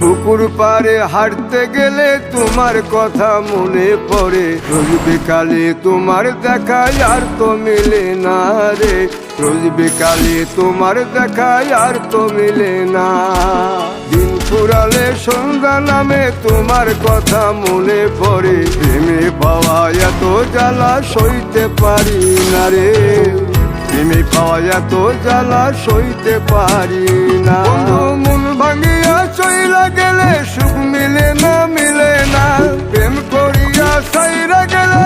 পুকুর পাড়ে হাঁটতে গেলে তোমার কথা মনে পড়ে, রোজ বিকালে তোমার দেখা আর তো মিলে না রে, রোজ বিকালে তোমার দেখা আর তো মিলে না। দিন ফুরালে সন্ধ্যা নামে তোমার কথা মনে পড়ে, প্রেমে পাওয়া এত জ্বালা সইতে পারি না রে, প্রেমে পাওয়া এত জ্বালা সইতে পারি না। মন ভাঙিয়া চইলা গেলে সুখ মিলে না, মিলে না, প্রেম করিয়া সাইরা গেলে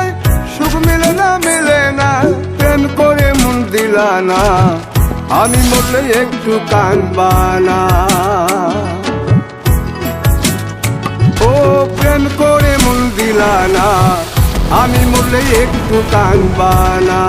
সুখ মিলে না, মিলে না, প্রেম করে মন দিলা না, আমি মরলে একটু কাঁদবা না। ও প্রেম করে মন দিলা না, আমি মরলে একটু কাঁদবা না।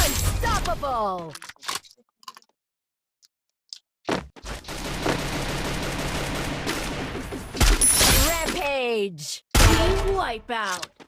Unstoppable! Rampage! Team Wipeout!